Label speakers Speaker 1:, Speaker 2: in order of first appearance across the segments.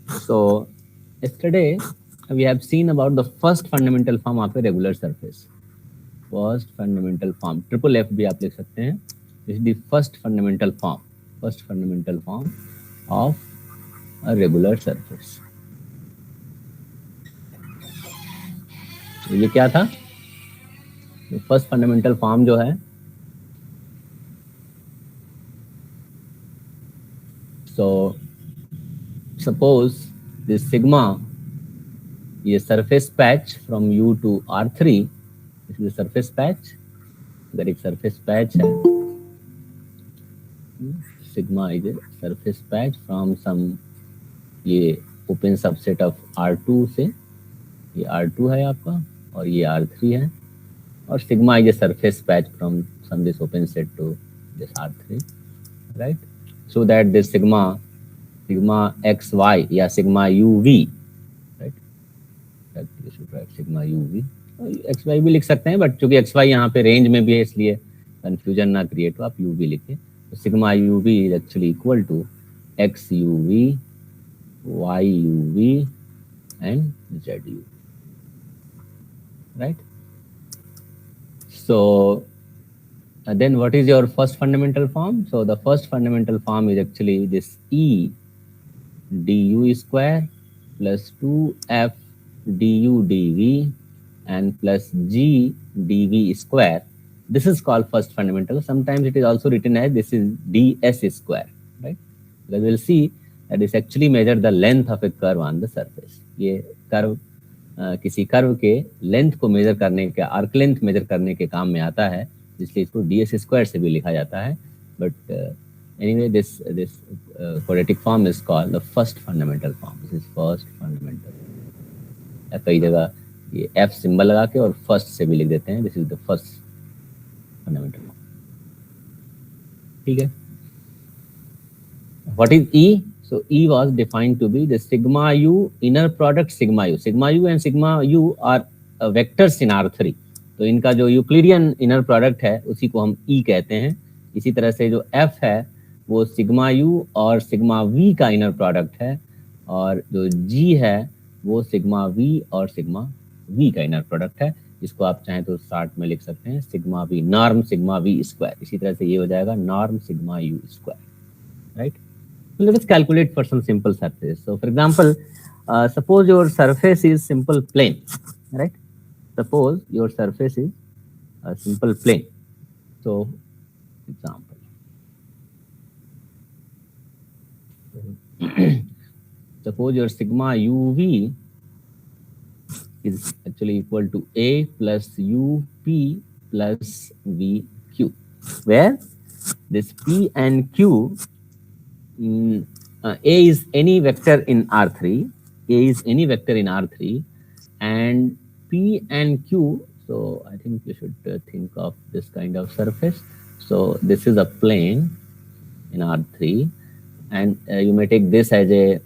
Speaker 1: So yesterday we have seen about the first fundamental form of a regular surface. First fundamental form, triple F भी आप लिख सकते हैं. This is the first fundamental form. First fundamental form of a regular surface. ये क्या था? First fundamental form जो है, सो सपोज दिस सिग्मा, ये surface patch from U to R3, this is surface patch. अगर एक सरफेस पैच है, sigma is a surface patch from some, ये ओपन सबसेट ऑफ R2 से, ये R2 है आपका और ये R3 है, और sigma is a surface patch from some this open set to this R3, right? So that this sigma XY या sigma UV, right? You should write sigma UV. XY भी लिख सकते हैं, बट चूंकि XY यहाँ पे रेंज में भी है, इसलिए कंफ्यूजन ना क्रिएट हो, आप UV लिखिए. तो sigma UV is actually equal to XUV, YUV and ZUV, right? So then what is your first fundamental form? So the first fundamental form is actually this E du square plus 2F du dV and plus G dV square. This is called first fundamental. Sometimes it is also written as this is ds square, right? We will see that is actually measure the length of a curve on the surface. ये curve किसी curve के length को major करने के, arc length major करने के काम में आता है, इसलिए इसको ds स्क्वायर से भी लिखा जाता है. But anyway, this quadratic form is called the first fundamental form. This is first fundamental. कई जगह ये F सिंबल लगा के और फर्स्ट से भी लिख देते हैं. This is the first fundamental form. ठीक है. What is E? So E was defined to be the sigma U inner product sigma U. Sigma U and sigma U are vectors in R3. तो इनका जो Euclidean inner product है उसी को हम E कहते हैं. इसी तरह से जो F है वो सिग्मा U और सिग्मा V का इनर प्रोडक्ट है, और जो G है वो सिग्मा V और सिग्मा V का इनर प्रोडक्ट है. इसको आप चाहें तो शार्ट में लिख सकते हैं sigma V, norm sigma V square. इसी तरह से ये हो जाएगा norm sigma U square, right? So let us calculate for some simple surface. So for example, suppose your surface is simple plane, right? Suppose your surface is a simple plane. So example, suppose your sigma UV is actually equal to A plus UP plus VQ, where this P and Q, A is any vector in R3, A is any vector in R3, and P and Q, so I think you should think of this kind of surface. So this is a plane in R3, and you may take this as a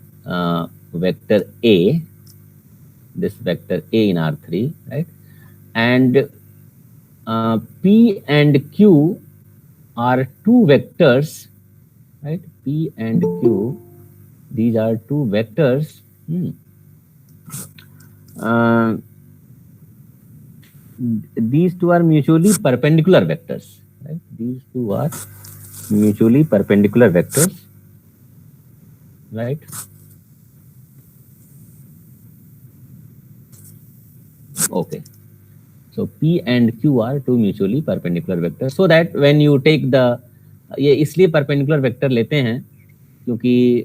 Speaker 1: vector A, this vector A in R3, right? And P and Q are two vectors, right? P and Q, these are two vectors. These two are mutually perpendicular vectors, right? These two are mutually perpendicular vectors, right? Okay. So P and Q are two mutually perpendicular vectors. So that when you take the, ये इसलिए perpendicular vector लेते हैं क्योंकि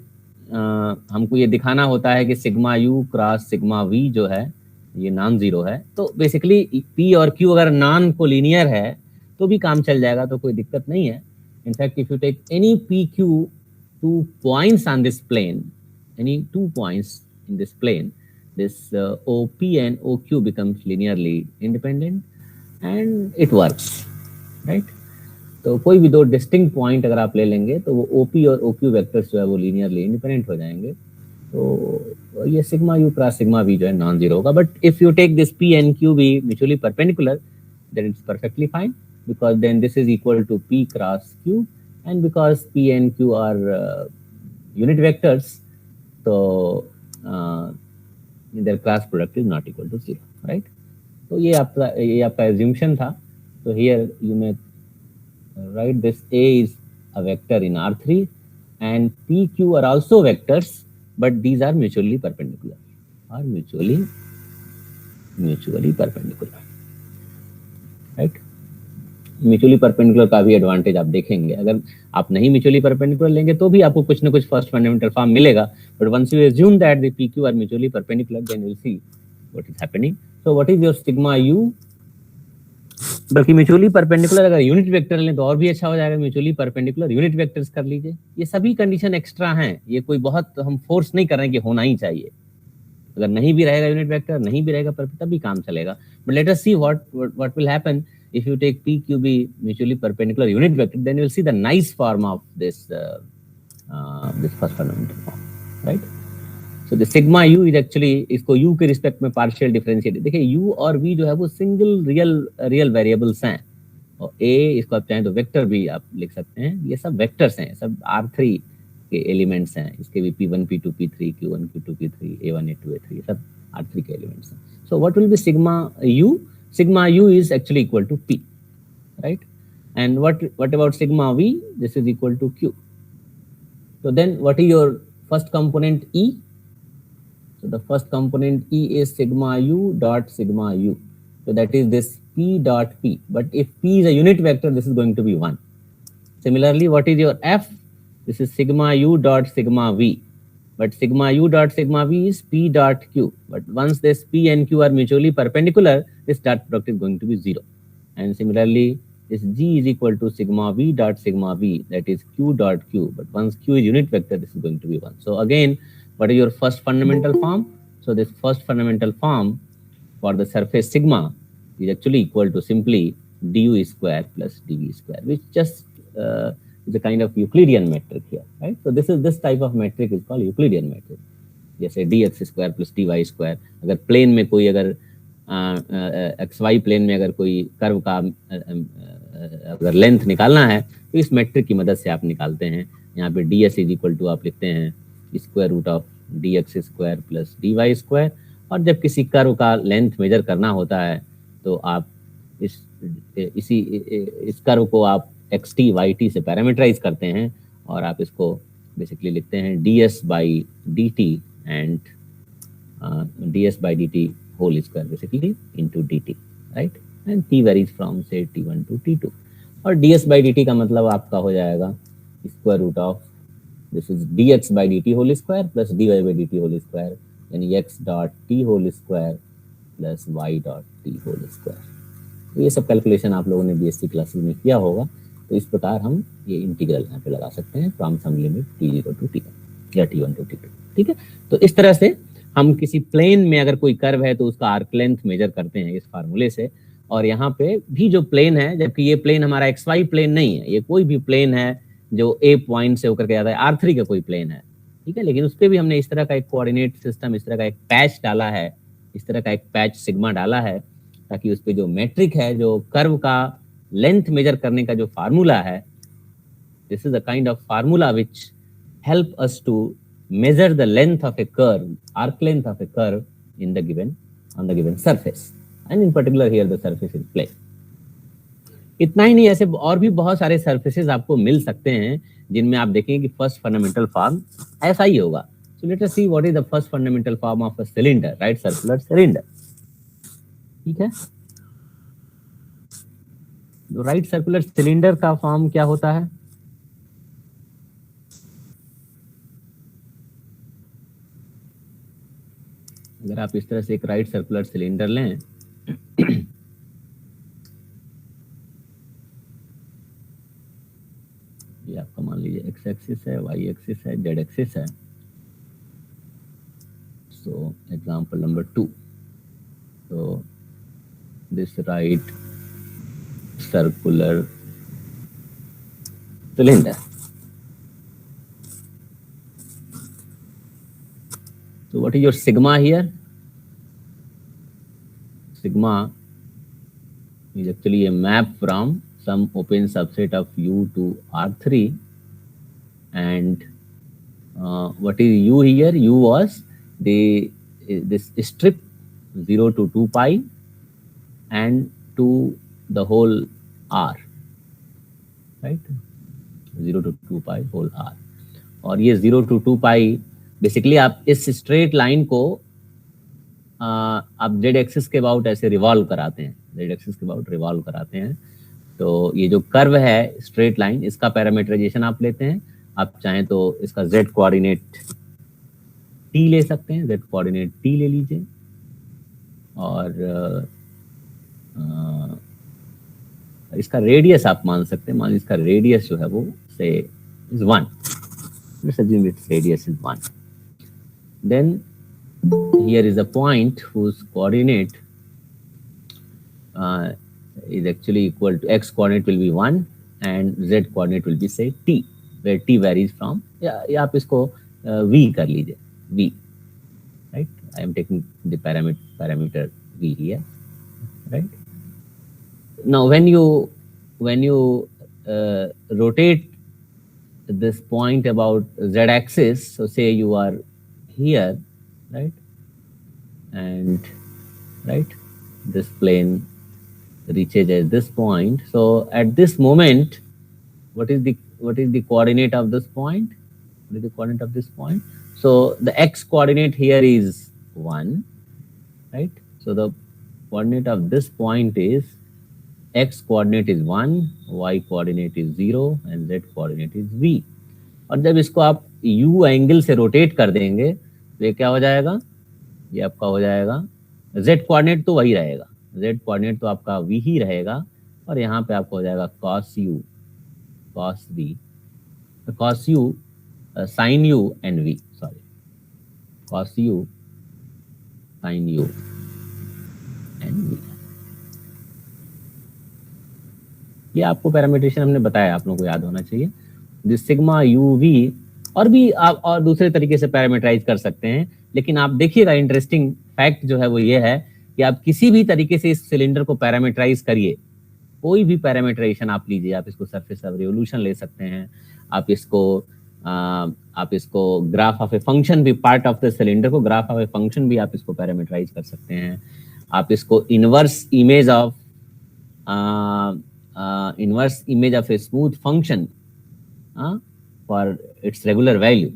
Speaker 1: हमको ये दिखाना होता है कि sigma U cross sigma V जो है ये नॉन जीरो है. तो बेसिकली P और Q अगर नॉन कोलिनियर है तो भी काम चल जाएगा, तो कोई दिक्कत नहीं है. In fact if you take any PQ two points on this plane, any two points in this plane, this OP and OQ becomes linearly independent and it works, right? तो कोई भी दो डिस्टिंक्ट पॉइंट अगर आप ले लेंगे तो वो OP और OQ वेक्टर्स जो है वो लीनियरली इंडिपेंडेंट हो जाएंगे. तो ये sigma U cross sigma V जो है नॉन जीरो होगा. But if you take this P and Q be mutually perpendicular, then it's perfectly fine, because then this is equal to P cross Q, and because P and Q are unit vectors, so their class product is not equal to 0, right? तो ये आपका assumption था. So here you may write this A is a vector in R3 and PQ are also vectors, but these are mutually perpendicular. Are mutually perpendicular, right? Mutually perpendicular का भी advantage आप देखेंगे. अगर आप नहीं म्यूचुअली परपेंडिकुलर लेंगे तो भी आपको कुछ ना कुछ फर्स्ट फंडामेंटल फॉर्म मिलेगा, but once you assume that the PQ are mutually perpendicular then you will see what is happening. So what is your sigma U? बल्कि म्यूचुअली परपेंडिकुलर अगर यूनिट वेक्टर लें तो और भी अच्छा हो जाएगा. म्यूचुअली परपेंडिकुलर यूनिट वेक्टर्स कर लीजिए. ये सभी कंडीशन एक्स्ट्रा हैं, ये कोई बहुत हम फोर्स नहीं कर रहे हैं कि होना ही चाहिए. अगर नहीं भी रहेगा यूनिट वेक्टर, नहीं भी रहेगा तब भी काम चलेगा. But let us see what will happen if you take PQB mutually perpendicular unit vector, then you will see the nice form of this this first fundamental form, right? So the sigma U is actually, इसको U के respect में partial differentiate. देखिए U और V जो है वो single real variables हैं, और A इसको आप चाहें तो वेक्टर भी आप लिख सकते हैं. ये सब वेक्टर्स हैं, सब R3 के एलिमेंट्स हैं. इसके भी P1 P2 P3 Q1 Q2 Q3 A1 A2 A3 ये सब R3 के एलिमेंट्स हैं. So what will be sigma U? Sigma U is actually equal to P, right? And what about sigma V? This is equal to Q. So then what is your first component E? So the first component E is sigma U dot sigma U. So that is this P dot P. But if P is a unit vector, this is going to be 1. Similarly, what is your F? This is sigma U dot sigma V. But sigma U dot sigma V is P dot Q. But once this P and Q are mutually perpendicular, this dot product is going to be 0. And similarly, this G is equal to sigma V dot sigma V, that is Q dot Q. But once Q is unit vector, this is going to be 1. So again, what is your first fundamental form? So this first fundamental form for the surface sigma is actually equal to simply du square plus dv square, which just is a kind of Euclidean metric here, right? So this type of metric is called Euclidean metric. जैसे dx square plus dy square. अगर plane में कोई अगर xy plane में अगर कोई curve का अगर लेंथ निकालना है तो इस मेट्रिक की मदद से आप निकालते हैं. यहाँ पे ds इज इक्वल टू आप लिखते हैं square root of dx square plus dy square. और जब किसी कर्व का लेंथ मेजर करना होता है तो आप इस कर्व को आप xt yt से पैरामीटराइज करते हैं और आप इसको बेसिकली लिखते हैं ds by dt and ds by dt whole square basically into dt, right? And t varies from से t1 टू t2. और ds बाई dt का मतलब आपका हो जाएगा square root of this is dx by dt whole square plus dy by dt whole square, यानी x dot t whole square plus y dot t whole square. तो ये सब कैलकुलेशन आप लोगों ने बीएससी क्लासेस में किया होगा. तो इस प्रकार हम ये इंटीग्रल यहाँ पे लगा सकते हैं from some limit t0 to t1 या t1 टू t2, ठीक है? तो इस तरह से हम किसी प्लेन में अगर कोई कर्व है तो उसका आर्क लेंथ मेजर करते हैं इस फार्मूले से. और यहाँ पे भी जो प्लेन है, जबकि ये प्लेन हमारा XY प्लेन नहीं है, ये कोई भी प्लेन है जो A पॉइंट से होकर के आता है, R3 का कोई प्लेन है, ठीक है? लेकिन उस पर भी हमने इस तरह का एक कोऑर्डिनेट सिस्टम, इस तरह का एक पैच डाला है, इस तरह का एक पैच सिग्मा डाला है, ताकि उस पर जो मैट्रिक है, जो कर्व का लेंथ मेजर करने का जो फार्मूला है, this is a kind of formula which help us to measure the length of a curve, arc length of a curve in the given on the given surface, and in particular here the surface is plane. इतना ही नहीं, ऐसे और भी बहुत सारे surfaces आपको मिल सकते हैं जिनमें आप देखेंगे कि फर्स्ट फंडामेंटल फॉर्म ऐसा ही होगा. सो let us C what is the first fundamental form of a cylinder, right circular cylinder, ठीक है? राइट सर्कुलर सिलेंडर का फॉर्म क्या होता है? अगर आप इस तरह से एक राइट सर्कुलर सिलेंडर लें ये आपका मान लीजिए एक्स एक्सिस है, वाई एक्सिस है, जेड एक्सिस है. So example number 2. So this right circular cylinder. So what is your sigma here? Sigma is actually a map from some open subset of U to R3, and what is U here? U was this strip 0 to 2 pi and to the whole r, right? 0 to 2 pi whole r. और ये 0 to 2 pi basically आप इस straight line को आप Z axis के about ऐसे revolve कराते हैं, जेड एक्सिस के अबाउट रिवॉल्व कराते हैं। तो ये जो कर्व है स्ट्रेट लाइन, इसका पैरामीटराइजेशन आप लेते हैं। आप चाहें तो इसका जेड कोऑर्डिनेट टी ले सकते हैं, जेड कोऑर्डिनेट टी ले लीजिए। और इसका रेडियस आप मान सकते हैं, मान लीजिए इसका रेडियस जो है वो से is 1, let's assume its radius is 1. Then here is a point whose coordinate is actually equal to, x coordinate will be 1 and z coordinate will be say t, where t varies from, या आप इसको v कर लीजिए, v, right? I am taking the parameter v here, right? Now when you rotate this point about z axis, so say you are here, right, and right, this plane reaches at this point. So at this moment, what is the coordinate of this point? What is the coordinate of this point? So the x coordinate here is 1, right? So the coordinate of this point is, x coordinate is 1, y coordinate is 0 and z coordinate is v. और जब इसको आप u angle से rotate कर देंगे तो ये क्या हो जाएगा? ये आपका हो जाएगा, z कोऑर्डिनेट तो वही रहेगा, z कोऑर्डिनेट तो आपका v ही रहेगा, और यहाँ पे आपको हो जाएगा cos u, cos v, cos u, sin u and v, sorry, cos u, sin u and v. ये आपको पैरामीटरेशन हमने बताया, आप लोगों को याद होना चाहिए। दिस सिग्मा यू वी, और भी आप और दूसरे तरीके से पैरामीटराइज कर सकते हैं, लेकिन आप देखिएगा इंटरेस्टिंग फैक्ट जो है वो ये है कि आप किसी भी तरीके से इस सिलेंडर को पैरामीटराइज करिए, कोई भी पैरामीटराइजेशन आप लीजिए, आप इसको सरफेस ऑफ रिवोल्यूशन ले सकते हैं, आप इसको ग्राफ ऑफ ए फंक्शन भी, पार्ट ऑफ द सिलेंडर को ग्राफ ऑफ ए फंक्शन भी आप इसको पैरामीटराइज कर सकते हैं। आप इसको inverse image of a smooth function for its regular value,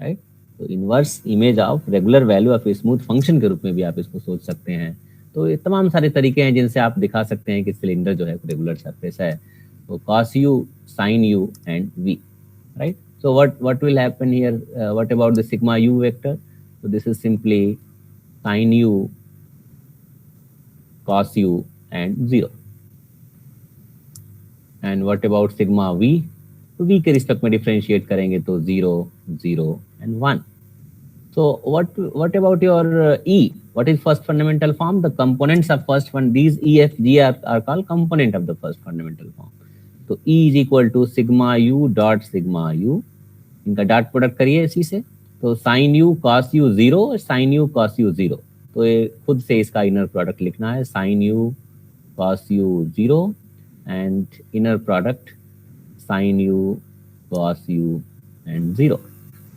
Speaker 1: right? तो inverse image of regular value of a smooth function के रूप में भी आप इसको सोच सकते हैं। तो ये तमाम सारे तरीके हैं जिनसे आप दिखा सकते हैं कि सिलेंडर जो है रेगुलर सरफेस है। तो cos u, sin u and v, right? So what will happen here? What about the sigma u vector? So this is simply sin u, cos u and 0. And what about sigma v? तो v के respect में differentiate करेंगे तो 0, 0 and 1. So what about your E? What is first fundamental form? The components of first one, these E, F, G are called component of the first fundamental form. तो E is equal to sigma u dot sigma u. इनका dot product करिए इसी से, तो sin u cos u 0, sin u cos u 0. तो ये खुद से इसका इनर प्रोडक्ट लिखना है, sin u cos u 0 and inner product sin u cos u and 0.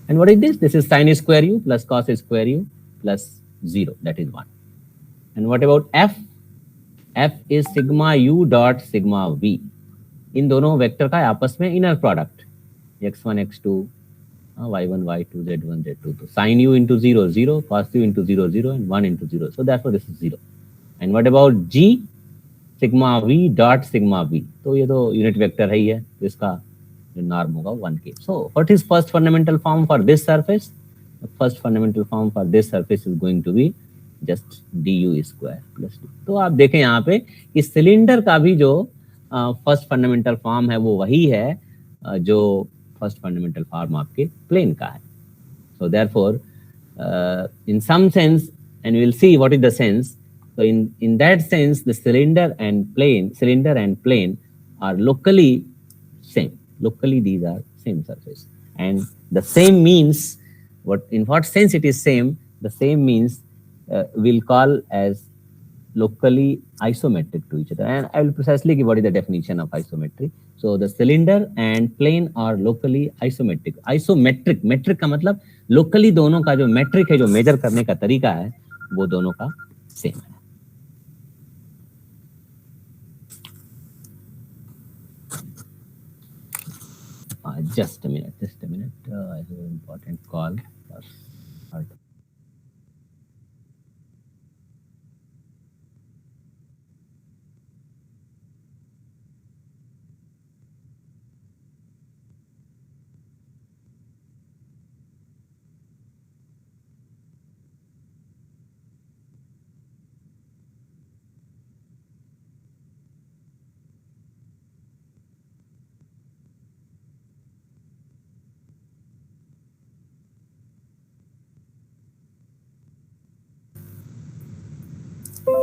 Speaker 1: And what is this? This is sin square u plus cos square u plus 0, that is 1. And what about F? F is sigma u dot sigma v. इन दोनों vector का आपस में inner product, x1 x2 y1 y2 z1 z2. तो sin u into 0 0, cos u into 0 0 and 1 into 0. So therefore this is 0. And what about G? Sigma v dot sigma v. तो ये तो unit vector है ही है, तो इसका जो norm होगा 1 के. So what is first fundamental form for this surface? First fundamental form for this surface is going to be just du square plus d. तो आप देखें यहाँ पे कि सिलेंडर का भी जो फर्स्ट फंडामेंटल फॉर्म है वो वही है जो फर्स्ट फंडामेंटल फॉर्म आपके प्लेन का है. So therefore in some sense, and we will see what is the sense. So in that sense, the cylinder and plane are locally same. Locally, these are same surface. And the same means, in what sense it is same? The same means we'll call as locally isometric to each other. And I will precisely give what is the definition of isometry. So the cylinder and plane are locally isometric. Isometric, metric का मतलब locally दोनों का जो metric है, जो major करने का तरीका है, वो दोनों का सेम है। Just a minute, just a minute. I have an important call.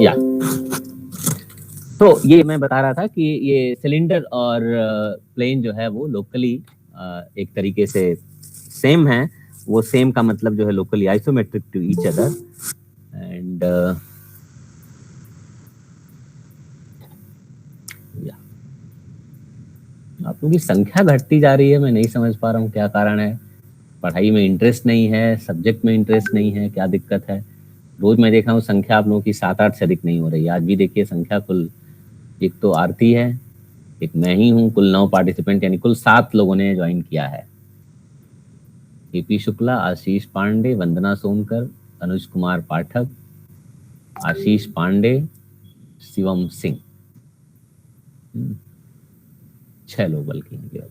Speaker 1: या तो ये मैं बता रहा था कि ये सिलेंडर और प्लेन जो है वो लोकली एक तरीके से सेम है। वो सेम का मतलब जो है locally isometric to each other. And आप लोगों की संख्या घटती जा रही है, मैं नहीं समझ पा रहा हूँ क्या कारण है। पढ़ाई में इंटरेस्ट नहीं है, सब्जेक्ट में इंटरेस्ट नहीं है, क्या दिक्कत है? रोज मैं देखा हूँ संख्या आप लोगों की 7-8 से अधिक नहीं हो रही है। आज भी देखिए संख्या कुल, एक तो आरती है, एक मैं ही हूँ, कुल 9 पार्टिसिपेंट, यानी कुल 7 लोगों ने ज्वाइन किया है। एपी शुक्ला, आशीष पांडे, वंदना सोनकर, अनुज कुमार पाठक, आशीष पांडे, शिवम सिंह, 6 लोग बल्कि हैं।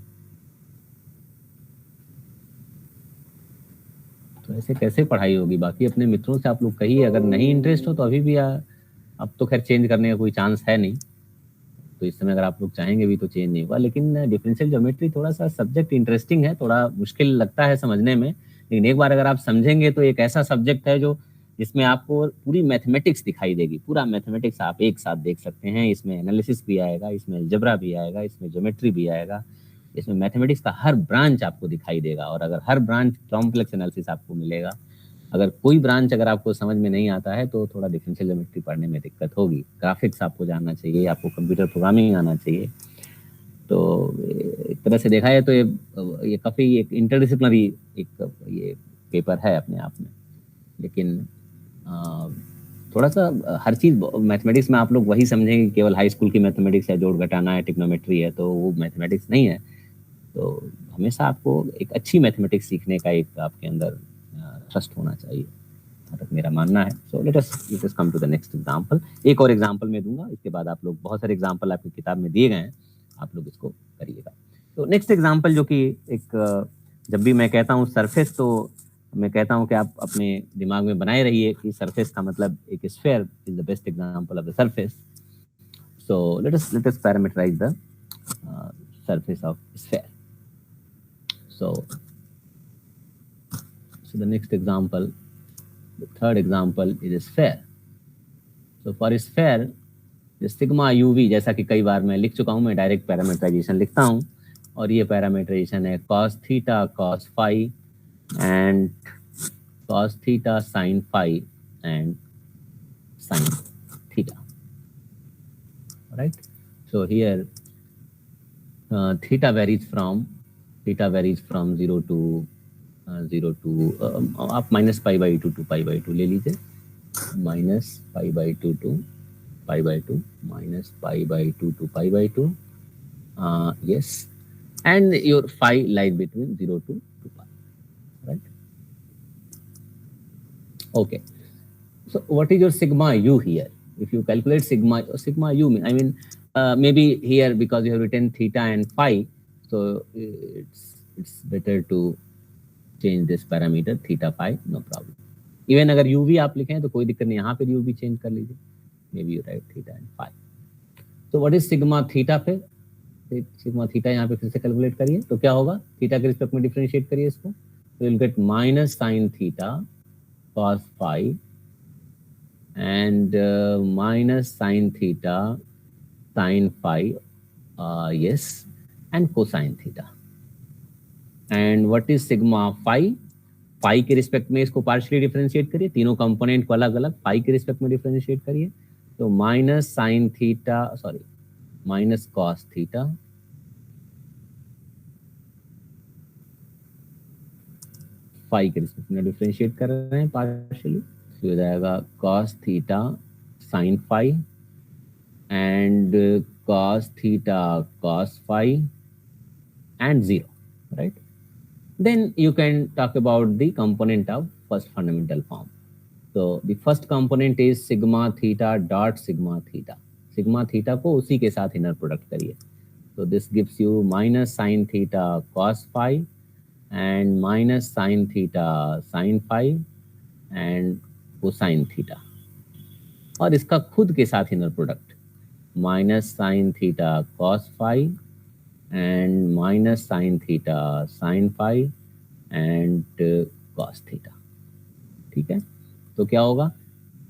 Speaker 1: तो ऐसे कैसे पढ़ाई होगी? बाकी अपने मित्रों से आप लोग कहिए, अगर नहीं इंटरेस्ट हो तो अभी भी अब तो खैर चेंज करने का कोई चांस है नहीं, तो इस समय अगर आप लोग चाहेंगे भी तो चेंज नहीं होगा। लेकिन डिफरेंशियल ज्योमेट्री थोड़ा सा सब्जेक्ट इंटरेस्टिंग है, थोड़ा मुश्किल लगता है समझने में, लेकिन एक बार अगर आप समझेंगे तो एक ऐसा सब्जेक्ट है जो जिसमें आपको पूरी मैथमेटिक्स दिखाई देगी। पूरा मैथमेटिक्स आप एक साथ देख सकते हैं। इसमें एनालिसिस भी आएगा, इसमें अलजेब्रा भी आएगा, इसमें ज्योमेट्री भी आएगा, इसमें मैथमेटिक्स का हर ब्रांच आपको दिखाई देगा। और अगर हर ब्रांच कॉम्प्लेक्स एनालिसिस आपको मिलेगा। अगर कोई ब्रांच अगर आपको समझ में नहीं आता है तो थोड़ा डिफरेंशियल ज्योमेट्री पढ़ने में दिक्कत होगी। ग्राफिक्स आपको जानना चाहिए, आपको कंप्यूटर प्रोग्रामिंग आना चाहिए। तो एक तरह से देखा है तो ये काफ़ी एक इंटरडिसिप्लिनरी एक ये पेपर है अपने आप में। लेकिन थोड़ा सा हर चीज़ मैथमेटिक्स में आप लोग वही समझेंगे केवल हाई स्कूल की मैथमेटिक्स है, जोड़ घटाना है, ट्रिग्नोमेट्री है, तो वो मैथमेटिक्स नहीं है। तो हमेशा आपको एक अच्छी मैथमेटिक्स सीखने का एक आपके अंदर ट्रस्ट होना चाहिए, तक मेरा मानना है। So let us come to the next example. एक और एग्जांपल मैं दूंगा, इसके बाद आप लोग, बहुत सारे एग्जांपल आपकी किताब में दिए गए हैं, आप लोग इसको करिएगा। तो नेक्स्ट एग्जांपल जो कि एक, जब भी मैं कहता हूँ सरफेस, तो मैं कहता हूँ कि आप अपने दिमाग में बनाए रहिए कि सरफेस का मतलब एक sphere is the best example of the surface. So let us parameterize the surface of sphere. So the next example, the third example is a sphere. So for a sphere, the sigma uv, जैसा कि कई बार मैं लिख चुका हूं, मैं direct parameterisation लिखता हूं, और ये पैरामीटराइजेशन है cos theta cos phi and cos theta sin phi and sin theta. Right? So here theta varies from 0 to आप minus pi by 2 to pi by 2 ले लीजिए, minus pi by 2 to pi by 2, minus pi by 2 to pi by 2, yes, and your phi lies between 0 to 2 pi, right? Okay, so what is your sigma u here? If you calculate sigma u, I mean maybe here because you have written theta and phi, so it's better to change this parameter theta phi, no problem. Even अगर u भी आप लिखें तो कोई दिक्कत नहीं, यहाँ पे u भी चेंज कर लीजिए, maybe you write theta and phi. तो व्हाट इज सिग्मा थीटा? फिर सिग्मा थीटा यहाँ पे फिर से कैलकुलेट करिए, तो क्या होगा? थीटा के रिस्पेक्ट में डिफरेंशिएट करिए इसको, तो will get minus sine theta cos phi and minus sin theta sin phi, yes, and cosine theta. And what is sigma phi? Phi के रिस्पेक्ट में इसको पार्शियली डिफरेंशिएट करिए, तीनों कंपोनेंट को अलग अलग फाई के रिस्पेक्ट में डिफरेंशिएट करिए, तो minus sine theta, sorry, minus cos theta phi के रिस्पेक्ट में डिफरेंशिएट कर रहे हैं पार्शियली, हो जाएगा cos theta sin phi and cos theta cos phi and 0, right? Then you can talk about the component of first fundamental form. So the first component is sigma theta dot sigma theta. Sigma theta को उसी के साथ inner product करिए. So this gives you minus sin theta cos phi and minus sin theta sin phi and cosine theta. और इसका खुद के साथ inner product minus sin theta cos phi and minus sin theta sin phi and cos theta. ठीक है, तो क्या होगा,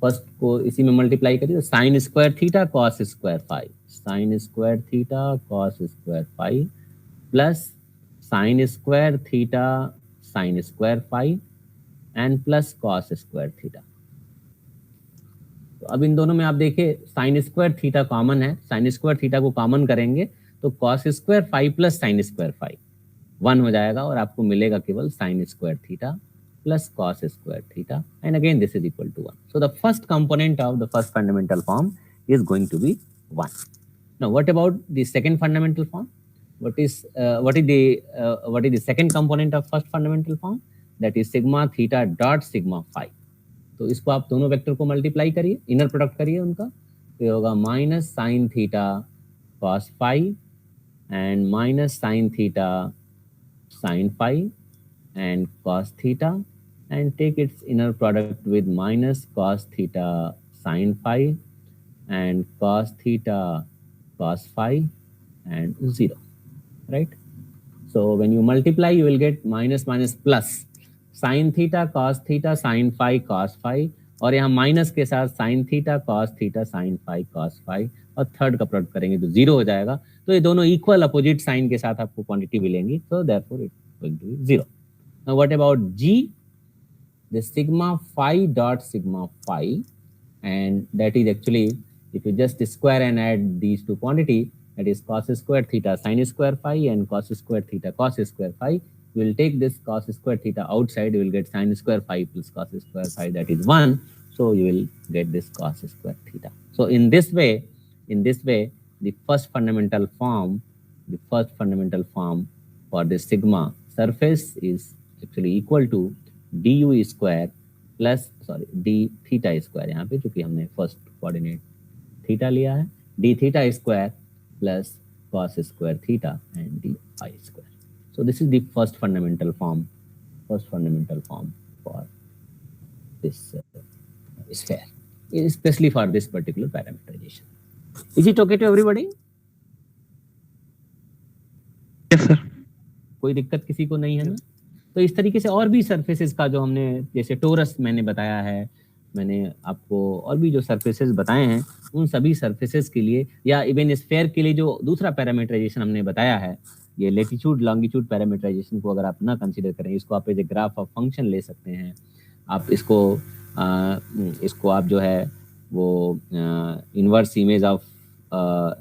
Speaker 1: फर्स्ट को इसी में मल्टीप्लाई करिए, तो sine square theta cos square phi, sine square theta cos square phi plus sine square theta sine square phi and plus cos square theta. तो अब इन दोनों में आप देखिए साइन स्क्वायर थीटा कॉमन है, साइन स्क्वायर थीटा को common करेंगे तो cos square phi plus sine square phi 1 हो जाएगा और आपको मिलेगा केवल sine square theta plus cos square theta, and again this is equal to 1. So the first component of the first fundamental form is going to be 1. Now what about the second fundamental form? What is the second component of first fundamental form? That is sigma theta dot sigma phi. तो इसको आप दोनों vector को multiply करिए, inner product करिए उनका, तो ये होगा minus sine theta cos phi and minus sine theta sine phi and cos theta, and take its inner product with minus cos theta sin phi and cos theta cos phi and 0, right? So when you multiply you will get minus minus plus sin theta cos theta sin phi cos phi, और यहाँ minus के साथ sin theta cos theta sin phi cos phi, और third का product करेंगे तो 0 हो जाएगा. तो ये दोनों इक्वल अपोजिट साइन के साथ आपको क्वांटिटी मिलेंगी, so therefore it is going to be 0. Now what about G? The sigma phi dot sigma phi, and that is actually if you just square and add these two quantity, that is cos square theta sin square phi and cos square theta cos square phi. You will take this cos square theta outside, you will get sin square phi plus cos square phi, that is 1. So you will get this cos square theta. So in this way, the first fundamental form for this sigma surface is actually equal to du square plus d theta square, यहाँ पे चूंकि हमने first coordinate theta लिया है, d theta square plus cos square theta and d phi square. So this is the first fundamental form for this sphere, especially for this particular parameterization. Is it okay to everybody?
Speaker 2: Yes sir.
Speaker 1: कोई दिक्कत किसी को नहीं है ना? तो इस तरीके से और भी सरफेसेस का जो हमने, जैसे टोरस मैंने बताया है, मैंने आपको और भी जो सरफेसेस बताए हैं उन सभी सरफेसेस के लिए, या इवन स्फेयर के लिए जो दूसरा पैरामीटराइजेशन हमने बताया है, ये लेटीट्यूड लॉन्गिट्यूड पैरामीटराइजेशन को अगर आप ना कंसीडर करें, इसको आप as a graph of function ले सकते हैं, आप इसको आप जो है वो inverse image of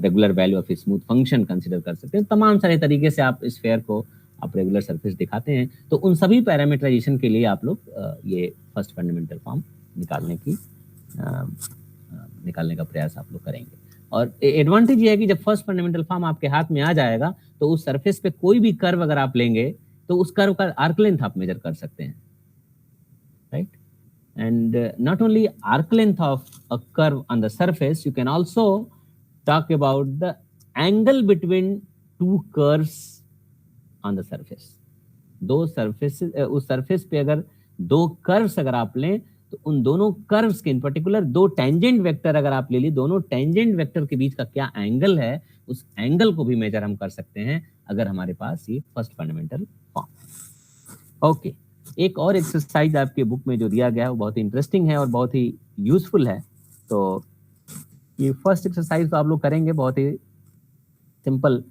Speaker 1: regular value of smooth function consider कर सकते हैं. तमाम सारे तरीके से आप स्फेयर को आप रेगुलर सरफेस दिखाते हैं. तो उन सभी पैरामीटराइजेशन के लिए आप लोग ये फर्स्ट फंडामेंटल फॉर्म निकालने का प्रयास आप लोग करेंगे. और एडवांटेज ये है कि जब फर्स्ट फंडामेंटल फॉर्म आपके हाथ में आ जाएगा तो उस सरफेस पे कोई भी कर्व अगर आप लेंगे तो उस कर्व का आर्क लेंथ आप मेजर कर सकते हैं, right? And not only arc length of a curve on the surface, you can also talk about the angle between two curves on the surface. दो सरफेसेस, उस सरफेस पे अगर दो कर्व्स अगर आप लें तो उन दोनों कर्व्स के, इन पर्टिकुलर दो टेंजेंट वेक्टर अगर आप ले ली, दोनों टेंजेंट वेक्टर के बीच का क्या एंगल है, उस एंगल को भी मेजर हम कर सकते हैं अगर हमारे पास ये फर्स्ट फंडामेंटल फॉर्म. ओके, एक और एक्सरसाइज आपके बुक में जो दिया गया है वो बहुत ही इंटरेस्टिंग है और बहुत ही यूजफुल है. तो ये फर्स्ट एक्सरसाइज तो आप लोग करेंगे, बहुत ही सिंपल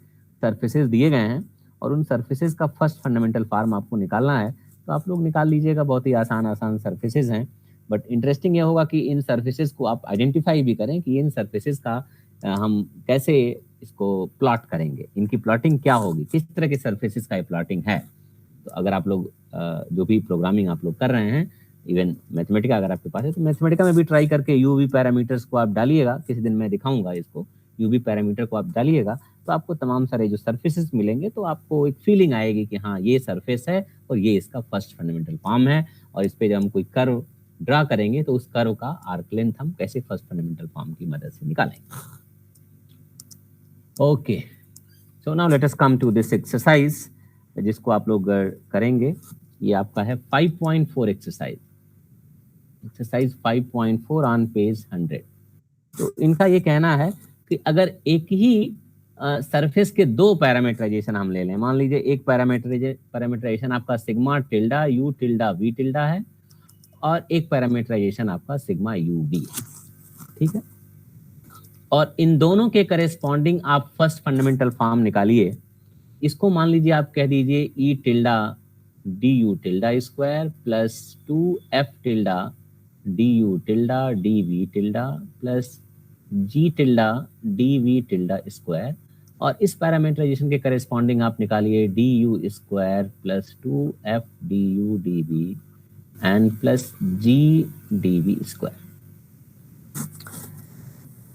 Speaker 1: सरफेसेस दिए गए हैं और उन सरफेसेस का फर्स्ट फंडामेंटल फॉर्म आपको निकालना है. तो आप लोग निकाल लीजिएगा, बहुत ही आसान सरफेसेस हैं. बट इंटरेस्टिंग ये होगा कि इन सरफेसेस को आप आइडेंटिफाई भी करें कि इन सरफेसेस का हम कैसे इसको प्लॉट करेंगे, इनकी प्लॉटिंग क्या होगी, किस तरह के सरफेसेस का प्लॉटिंग है. तो अगर आप लोग जो भी प्रोग्रामिंग आप लोग कर रहे हैं, इवन मैथमेटिका अगर आपके पास है तो मैथमेटिका में भी ट्राई करके यूवी पैरामीटर्स को आप डालिएगा, किसी दिन मैं दिखाऊंगा इसको, यूवी पैरामीटर को आप डालिएगा तो आपको तमाम सारे जो सरफेसेस मिलेंगे, तो आपको एक फीलिंग आएगी कि हाँ ये सरफेस है और ये इसका फर्स्ट फंडामेंटल फॉर्म है, और इस पे जब हम कोई कर्व ड्रा करेंगे तो उस कर्व का आर्क लेंथ हम कैसे फर्स्ट फंडामेंटल फॉर्म की मदद से निकालेंगे। Okay, so now let us come to this exercise जिसको आप लोग करेंगे। ये आपका है 5.4 एक्सरसाइज 5.4 ऑन पेज 100। तो इनका ये कहना है कि अगर एक ही सरफेस के दो पैरामीटराइजेशन हम ले लें, मान लीजिए एक पैरामीटराइजेशन आपका sigma tilde u tilde v tilde है और एक पैरामीटराइजेशन आपका सिग्मा यू वी है, ठीक है, और इन दोनों के करेस्पॉन्डिंग आप फर्स्ट फंडामेंटल फॉर्म निकालिए। इसको मान लीजिए आप कह दीजिए E tilde D U tilde square plus 2f tilde D U tilde D V tilde plus G tilde D V tilde square, और इस पैरामीटराइजेशन के करेस्पॉन्डिंग आप निकालिए D U square plus 2f D U D V and plus G D V square,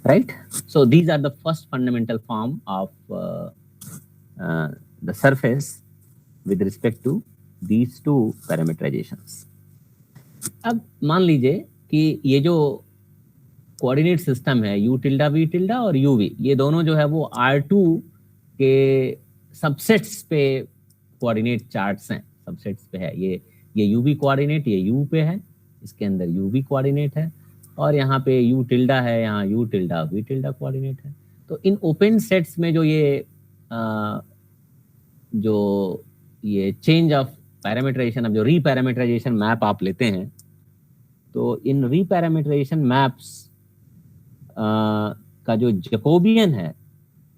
Speaker 1: right? So these are the first fundamental form of the surface with respect to these two parameterizations. अब मान लीजिए कि ये जो coordinate system है u tilde v tilde और uv, ये दोनों जो है वो R2 के सबसेट्स पे कोऑर्डिनेट चार्ट्स हैं, सबसेट्स पे है। ये uv कोऑर्डिनेट ये u पे है, इसके अंदर uv कोऑर्डिनेट है, और यहाँ पे u टिल्डा है, यहाँ u tilde v tilde coordinate है। तो इन ओपन सेट्स में जो ये चेंज ऑफ पैरामीटराइजेशन, अब जो रीपैरामीटराइजेशन मैप आप लेते हैं, तो इन रीपैरामीटराइजेशन मैप्स का जो जैकोबियन है,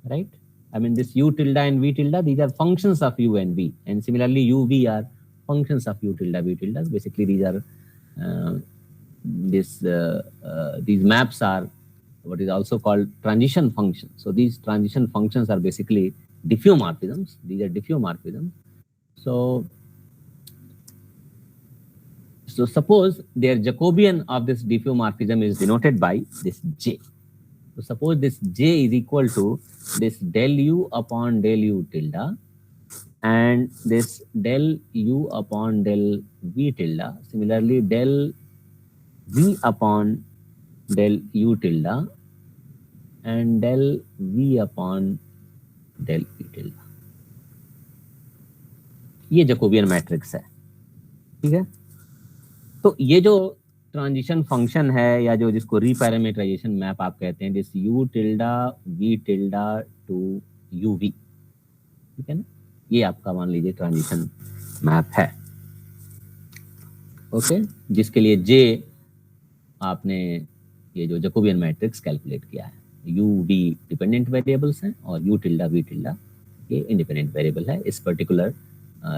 Speaker 1: right, I mean this u tilde and v tilde, these are functions of u and v, and similarly u v are functions of u tilde v tilde. Basically these are these maps are what is also called transition functions. So these transition functions are basically diffeomorphisms. These are diffeomorphisms. So suppose their Jacobian of this diffeomorphism is denoted by this j. So suppose this j is equal to this del u upon del u tilde and this del u upon del v tilde. Similarly, del v upon del u tilde and del v upon del v tilde. ये Jacobian matrix है, ठीक है। तो ये जो transition function है या जो जिसको रीपैरामीटराइजेशन मैप आप कहते हैं, this u tilde v tilde to uv, ठीक है ना, ये आपका मान लीजिए ट्रांजिशन मैप है, ओके, जिसके लिए j आपने ये जो जैकोबियन मैट्रिक्स कैलकुलेट किया है। u v डिपेंडेंट वेरिएबल्स हैं और u टिल्डा v टिल्डा ये इंडिपेंडेंट वेरिएबल है इस पर्टिकुलर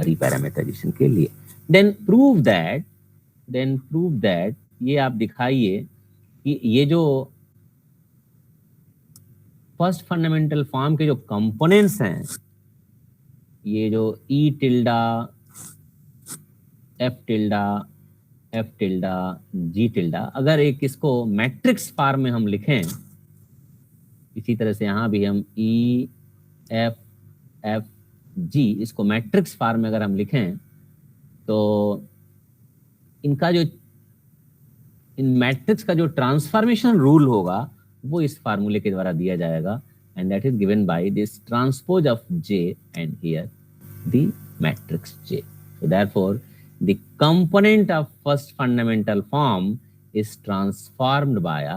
Speaker 1: रीपैरामीटराइजेशन के लिए। देन प्रूव दैट ये आप दिखाइए कि ये जो फर्स्ट फंडामेंटल फॉर्म के जो कंपोनेंट्स हैं, ये जो ई tilde F tilde G tilde, अगर एक इसको मैट्रिक्स फॉर्म में हम लिखें, इसी तरह से यहाँ भी हम ई एफ एफ जी इसको मैट्रिक्स फॉर्म में अगर हम लिखें, तो इनका जो इन मैट्रिक्स का जो ट्रांसफॉर्मेशन रूल होगा वो इस फार्मूले के द्वारा दिया जाएगा, and that is given by this transpose of J and here the matrix J. So therefore the component of first fundamental form is transformed by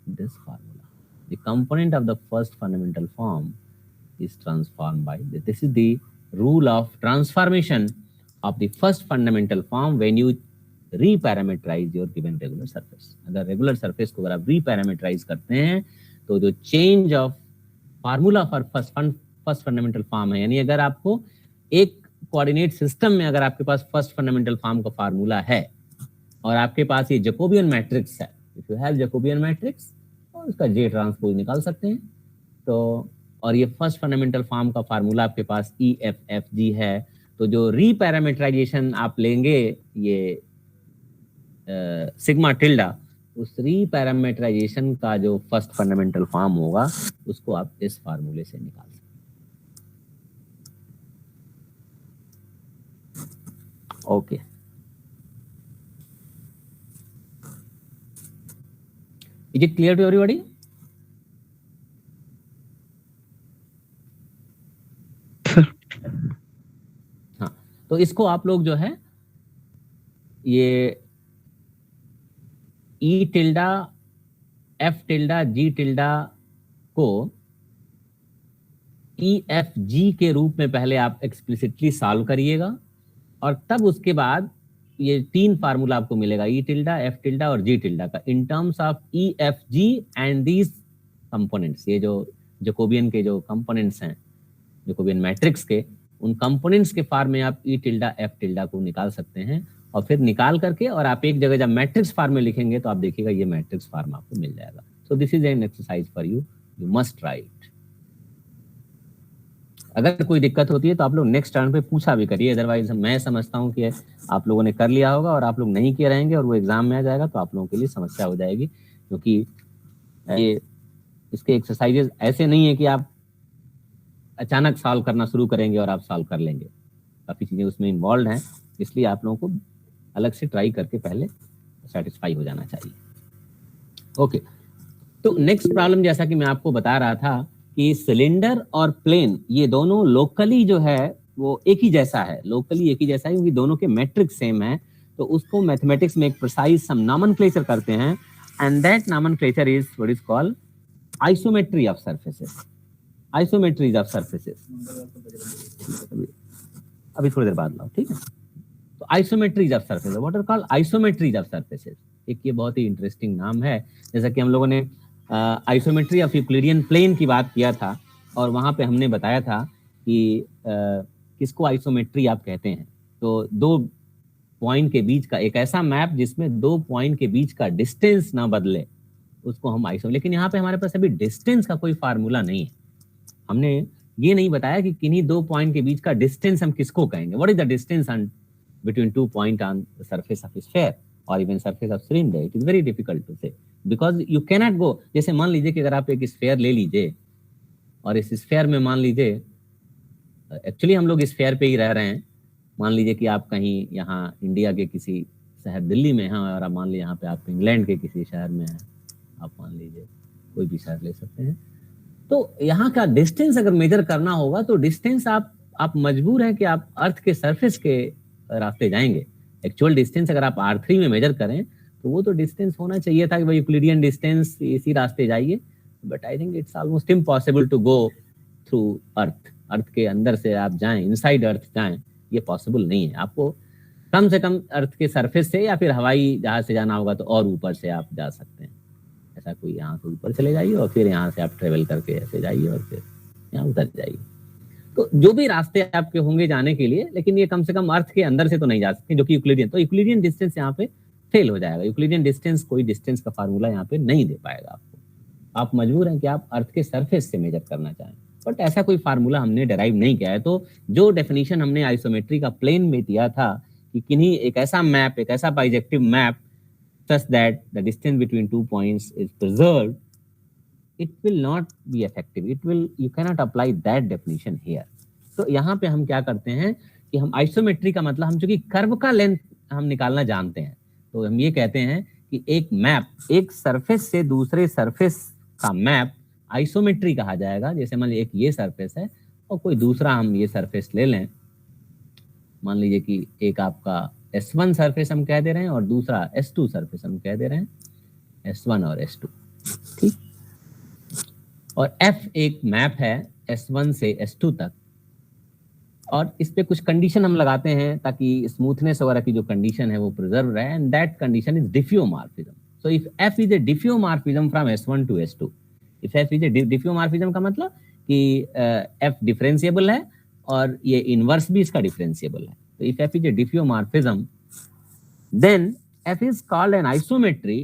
Speaker 1: this formula. The component of the first fundamental form is transformed by this. This is the rule of transformation of the first fundamental form when you reparameterize your given regular surface. अगर regular surface को अगर आप reparameterize करते हैं तो जो change of formula for first fundamental form है, यानी अगर आपको एक coordinate system में अगर आपके पास first fundamental form का formula है और आपके पास ये Jacobian matrix है, if you have Jacobian matrix तो उसका J ट्रांसपोज निकाल सकते हैं। तो और ये फर्स्ट फंडामेंटल फॉर्म का फार्मूला आपके पास ई एफ एफ जी है, तो जो रीपैरामीटराइजेशन आप लेंगे ये सिग्मा टिल्डा, उस रीपैरामीटराइजेशन का जो फर्स्ट फंडामेंटल फॉर्म होगा उसको आप इस फार्मूले से निकाल सकते हैं। Okay, is it clear to everybody? हाँ, तो इसको आप लोग जो है ये E tilde, F tilde, G tilde को ई एफ जी के रूप में पहले आप एक्सप्लिसिटली सॉल्व करिएगा, और तब उसके बाद ये तीन फार्मूला आपको मिलेगा, ई टिल्डा, एफ टिल्डा और जी टिल्डा का, in terms of E F G and these components. ये जो जैकोबियन के जो कंपोनेंट्स हैं, जैकोबियन मैट्रिक्स के, उन कंपोनेंट्स के फॉर्म में आप ई टिल्डा, एफ टिल्डा को निकाल सकते हैं, और फिर निकाल करके और आप एक जगह जब मैट्रिक्स फॉर्म में लिखेंगे तो आप देखिएगा ये मैट्रिक्स फॉर्म आपको मिल जाएगा। So this is an exercise for you, you must try it. अगर कोई दिक्कत होती है तो आप लोग नेक्स्ट टर्न पे पूछा भी करिए, अदरवाइज मैं समझता हूँ कि आप लोगों ने कर लिया होगा और आप लोग नहीं किए रहेंगे और वो एग्जाम में आ जाएगा तो आप लोगों के लिए समस्या हो जाएगी, क्योंकि ये इसके एक्सरसाइजेस ऐसे नहीं है कि आप अचानक सॉल्व करना शुरू करेंगे और आप सॉल्व कर लेंगे, काफी चीजें उसमें इन्वॉल्व हैं, इसलिए आप लोगों को अलग से ट्राई करके पहले सेटिस्फाई हो जाना चाहिए। ओके, तो नेक्स्ट प्रॉब्लम जैसा कि मैं आपको बता रहा था कि सिलेंडर और प्लेन ये दोनों लोकली जो है वो एक ही जैसा है, लोकली एक ही जैसा है, क्योंकि दोनों के मैट्रिक्स सेम है, तो उसको मैथमेटिक्स में एक प्रिसाइज सम नॉमेनक्लेचर करते हैं, and that nomenclature is what is called isometry of surfaces. Isometries of surfaces अभी थोड़ी देर बाद लाओ, ठीक है। तो isometries of surfaces, what are called isometries of surfaces, एक ये बहुत ही इंटरेस्टिंग नाम है। जैसा कि हम लोगों ने आइसोमेट्री ऑफ यूक्लिडियन प्लेन की बात किया था, और वहां पे हमने बताया था कि किसको आइसोमेट्री आप कहते हैं, तो दो पॉइंट के बीच का एक ऐसा मैप जिसमें दो पॉइंट के बीच का डिस्टेंस ना बदले, उसको हम आइसो। लेकिन यहाँ पे हमारे पास अभी डिस्टेंस का कोई फार्मूला नहीं है, हमने ये नहीं बताया कि किन्हीं दो पॉइंट के बीच का डिस्टेंस हम किसको कहेंगे, what is the distance between two point on the surface of sphere और even surface of cylinder. It is very difficult to say, because you cannot go. जैसे मान लीजिए कि अगर आप एक स्फीयर ले लीजिए और इस स्फीयर में मान लीजिए, एक्चुअली हम लोग स्फीयर पे ही रह रहे हैं, मान लीजिए कि आप कहीं यहाँ इंडिया के किसी शहर दिल्ली में हैं, और आप मान लीजिए यहाँ पे आप इंग्लैंड के किसी शहर में हैं, आप मान लीजिए कोई भी शहर ले सकते हैं, तो यहाँ का डिस्टेंस अगर मेजर करना होगा तो डिस्टेंस आप मजबूर है कि आप अर्थ के सरफेस के रास्ते जाएंगे। एक्चुअल डिस्टेंस अगर आप R3 में मेजर करें तो वो तो डिस्टेंस होना चाहिए था कि भाई यूक्लिडियन डिस्टेंस, इसी रास्ते जाइए, but I think it's almost impossible to go through earth. Earth के अंदर से आप जाएं, इनसाइड अर्थ जाएं, ये पॉसिबल नहीं है। आपको कम से कम अर्थ के सरफेस से या फिर हवाई जहाज से जाना होगा तो और ऊपर से आप जा सकते हैं। ऐसा कोई यहाँ से ऊपर चले जाइए और फिर यहाँ से आप ट्रेवल करके ऐसे जाइए और फिर यहाँ उतर जाइए। तो जो भी रास्ते आपके होंगे जाने के लिए, लेकिन ये कम से कम अर्थ के अंदर से तो नहीं जा सकते, जो कि यूक्लिडियन, तो यूक्लिडियन डिस्टेंस यहाँ पे फेल हो जाएगा। यूक्लिडियन डिस्टेंस कोई डिस्टेंस का फार्मूला यहाँ पे नहीं दे पाएगा आपको, आप मजबूर हैं कि आप अर्थ के सरफेस से मेजर करना चाहें, बट ऐसा कोई फार्मूला हमने डेराइव नहीं किया है। तो जो डेफिनेशन हमने आइसोमेट्री का प्लेन में दिया था कि किन्हीं एक ऐसा मैप, एक ऐसा bijective map such that the distance between 2 points is preserved, it will not be effective. You cannot apply that definition here. तो यहाँ पे हम क्या करते हैं कि हम आइसोमेट्री का मतलब, हम चूंकि कर्व का लेंथ हम निकालना जानते हैं, तो हम ये कहते हैं कि एक मैप, एक सरफेस से दूसरे सरफेस का मैप आइसोमेट्री कहा जाएगा। जैसे मान लीजिए एक ये सरफेस है और कोई दूसरा हम ये सरफेस ले लें, मान लीजिए कि एक आपका S1 सरफेस हम कह दे रहे हैं और दूसरा S2 सरफेस हम कह दे रहे हैं, S1 और S2, ठीक। और F एक मैप है S1 से S2 तक, और इस पे कुछ कंडीशन हम लगाते हैं ताकि स्मूथनेस वगैरह की जो कंडीशन है वो प्रिजर्व रहे, and that condition is diffeomorphism. So if F is a diffeomorphism from S1 to S2, if F is a diffeomorphism का मतलब कि F डिफरेंशिएबल है और ये इनवर्स भी इसका डिफरेंशिएबल है। So if F is a diffeomorphism, then F is called an isometry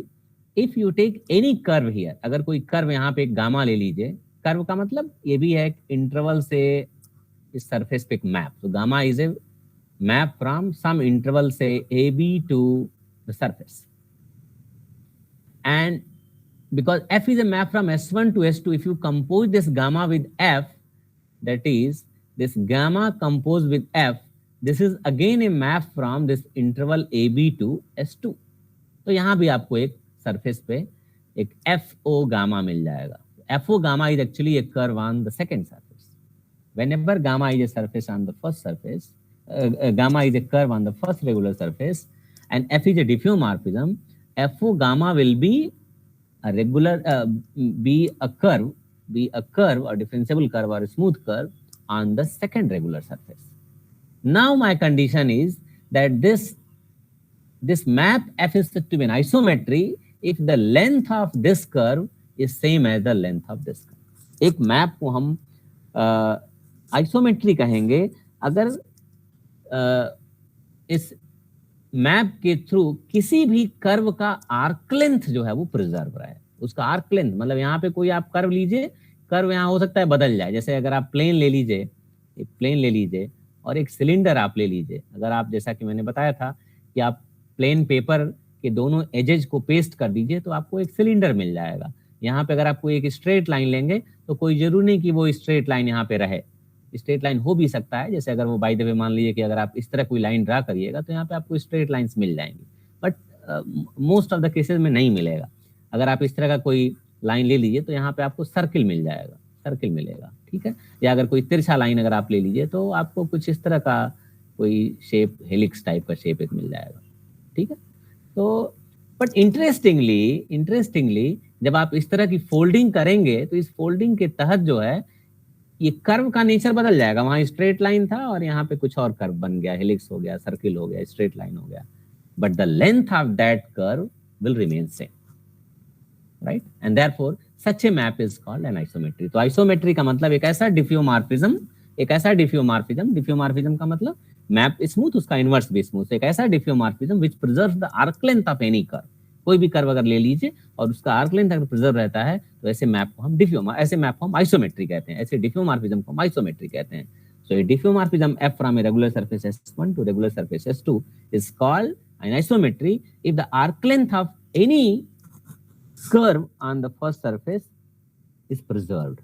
Speaker 1: if you take any curve here. अगर कोई कर्व यहाँ पे एक गामा ले लीजिए, कर्व का मतलब ये भी है इंटरवल से इस सरफेस पे एक मैप, तो gamma is a map from some interval say AB to the surface. And because f is a map from S1 to S2, if you compose this gamma with f, that is this gamma composed with f, this is again a map from this interval AB to S2. तो यहाँ भी आपको एक surface पे एक FO gamma मिल जाएगा. FO gamma is actually a curve on the second surface. Whenever gamma is a surface on the first surface, gamma is a curve on the first regular surface, and F is a diffeomorphism, FO gamma will be a regular, be a curve or differentiable curve or a smooth curve on the second regular surface. Now my condition is that this map F is said to be an isometry if the length of this curve is same as the length of this curve. एक map को हम isometry कहेंगे अगर इस map के through किसी भी curve का आर्क लेंथ जो है वो प्रिजर्व रहा है. उसका आर्क लेंथ मतलब यहाँ पे कोई आप कर्व लीजिए, कर्व यहाँ हो सकता है बदल जाए. जैसे अगर आप प्लेन ले लीजिए, एक प्लेन ले लीजिए और एक सिलेंडर आप ले लीजिए. अगर आप, जैसा कि मैंने बताया था कि आप प्लेन पेपर के दोनों एजेज को पेस्ट कर दीजिए तो आपको एक सिलेंडर मिल जाएगा. यहाँ पे अगर आपको एक स्ट्रेट लाइन लेंगे तो कोई जरूरी नहीं कि वो स्ट्रेट लाइन यहाँ पे रहे. स्ट्रेट लाइन हो भी सकता है. जैसे अगर वो बाय द वे मान लीजिए कि अगर आप इस तरह कोई लाइन ड्रा करिएगा तो यहाँ पे आपको स्ट्रेट लाइंस मिल जाएंगी, but most of the cases में नहीं मिलेगा. अगर आप इस तरह का कोई लाइन ले लीजिए तो यहाँ पे आपको सर्किल मिल जाएगा, सर्किल मिलेगा. ठीक है. या अगर कोई तिरछा लाइन अगर आप ले लीजिए तो आपको कुछ इस तरह का कोई शेप, हेलिक्स टाइप का शेप एक मिल जाएगा. ठीक है. तो बट इंटरेस्टिंगली जब आप इस तरह की फोल्डिंग करेंगे तो इस फोल्डिंग के तहत जो है ये कर्व का नेचर बदल जाएगा. वहां स्ट्रेट लाइन था और यहाँ पे कुछ और कर्व बन गया, हेलिक्स हो गया, सर्किल हो गया, स्ट्रेट लाइन हो गया, but the length of that curve will remain same, right. And therefore such a map is called an isometry. तो आइसोमेट्री का मतलब एक ऐसा डिफ्यूमॉर्फिज्म, डिफ्यूमॉर्फिज्म का मतलब मैप स्मूथ, उसका इनवर्स भी स्मूथ. एक ऐसा diffeomorphism which preserves the arc length of any curve. कोई भी कर्व अगर ले लीजिए और उसका आर्क लेंथ अगर प्रिजर्व रहता है तो ऐसे मैप को हम आइसोमेट्री कहते हैं. ऐसे डिफ्यूमॉर्फिज्म को हम आइसोमेट्री कहते हैं. सो ए डिफ्यूमॉर्फिज्म F from a regular surface S1 to regular surface S2 is called an isometry if the arc length of any curve on the first surface is preserved,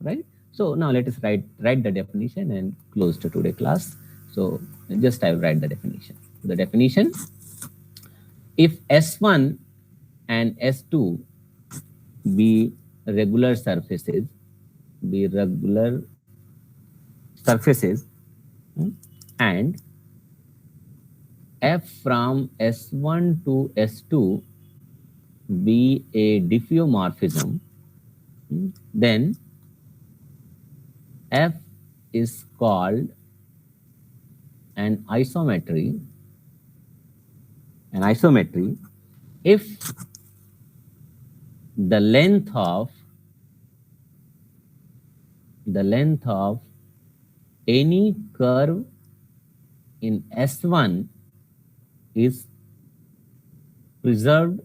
Speaker 1: right? So now let us write the definition and close to today's class. So just I will write the definition. The definition: if S1 and S2 be regular surfaces, and F from S1 to S2 be a diffeomorphism, then F is called an isometry if the length of any curve in S1 is preserved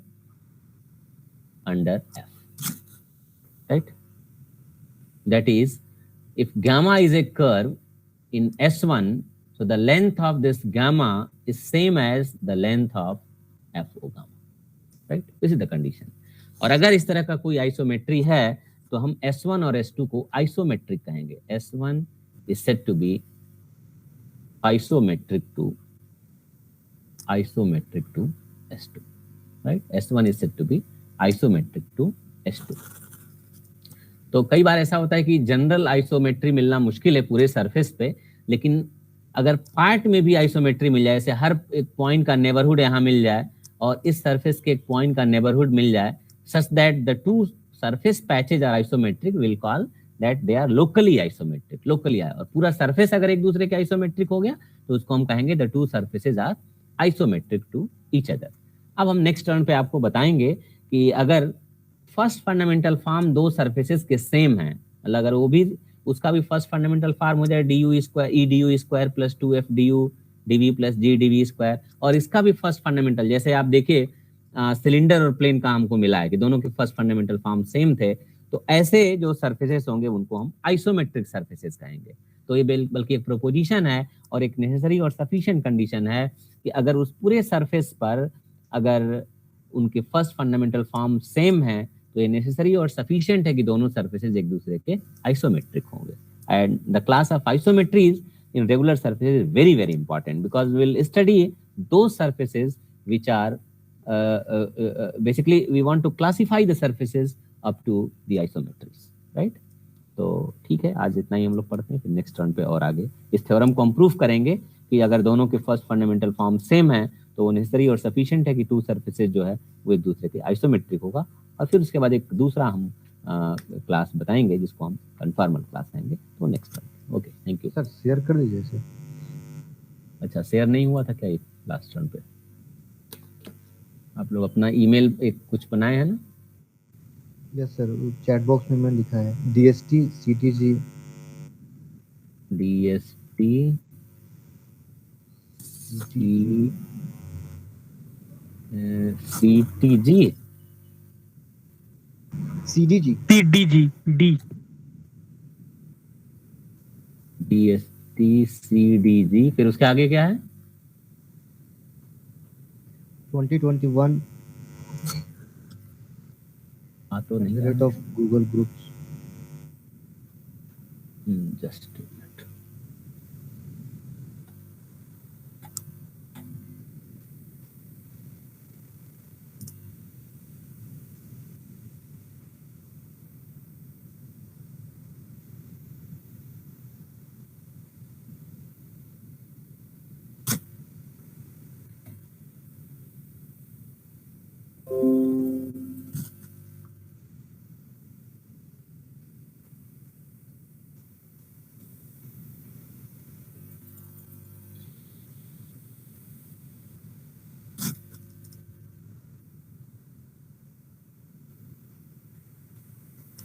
Speaker 1: under F, right? That is, if gamma is a curve in S1, so the length of this gamma is same as the length of FO gamma, right? This is the condition. और अगर इस तरह का कोई isometry है तो हम S1 और S2 को आइसोमेट्रिक कहेंगे. S1 is said to be isometric to S2, right? S1 is said to be isometric to S2. तो कई बार ऐसा होता है कि जनरल आइसोमेट्री मिलना मुश्किल है पूरे सरफेस पे, लेकिन अगर पार्ट में भी आइसोमेट्री मिल जाए, जैसे हर एक पॉइंट का नेबरहुड यहाँ मिल जाए और इस सरफेस के एक पॉइंट का नेबरहुड मिल जाए, such that the two surface patches are isometric, we'll call that they are locally isometric. और पूरा सरफेस अगर एक दूसरे के आइसोमेट्रिक हो गया तो उसको हम कहेंगे the two surfaces are isometric to each other. अब हम नेक्स्ट टर्न पे आपको बताएंगे कि अगर फर्स्ट फंडामेंटल फॉर्म दो सरफेसेस के सेम है, मतलब अगर वो भी उसका भी फर्स्ट फंडामेंटल फॉर्म हो जाए du square e du square plus 2f du dv plus g dv square, और इसका भी फर्स्ट फंडामेंटल, जैसे आप देखिए सिलेंडर और प्लेन का हमको मिला है कि दोनों के फर्स्ट फंडामेंटल फॉर्म सेम थे, तो ऐसे जो सरफेसेस होंगे उनको हम आइसोमेट्रिक सरफेसेस कहेंगे. तो ये बल्कि एक प्रोपोजिशन है और एक नेसेसरी और सफिशिएंट कंडीशन है कि अगर उस पूरे सरफेस पर अगर उनके फर्स्ट फंडामेंटल फॉर्म सेम है तो ये नेसेसरी और सफिशिएंट है कि दोनों सरफेसेस एक दूसरे के आइसोमेट्रिक होंगे. And the class of isometries in regular surfaces is very very important because we will study those surfaces which are basically we want to classify the surfaces up to the isometries, right? तो ठीक है, आज इतना ही हम लोग पढ़ते हैं, फिर नेक्स्ट टर्न पे और आगे इस थ्योरम को हम प्रूफ करेंगे कि अगर दोनों के फर्स्ट फंडामेंटल फॉर्म सेम है तो वो नेसेसरी और सफिशिएंट है कि टू सरफेसेज जो है वो एक दूसरे के आइसोमेट्रिक होगा. और फिर उसके बाद एक दूसरा हम क्लास बताएंगे जिसको हम कन्फॉर्मल क्लास कहेंगे. तो next turn. Okay, thank you
Speaker 2: sir. Share कर दीजिए सर.
Speaker 1: अच्छा, शेयर नहीं हुआ था क्या लास्ट टर्न पे? आप लोग अपना ईमेल एक कुछ बनाए हैं ना?
Speaker 2: यस सर, चैट बॉक्स में मैं लिखा है DST CTG.
Speaker 1: DST CTG
Speaker 2: CDG
Speaker 3: CDG.
Speaker 1: DST CDG, फिर उसके आगे क्या है?
Speaker 2: 2021
Speaker 1: तो नहीं
Speaker 2: rate of Google groups.
Speaker 1: Just a minute.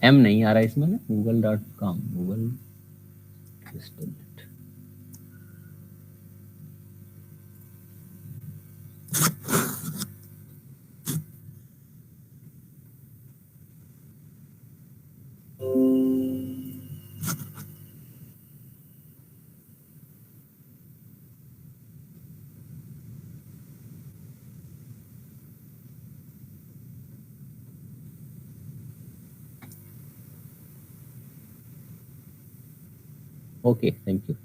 Speaker 1: M नहीं आ रहा है इसमें ना, google.com. Google Okay, thank you.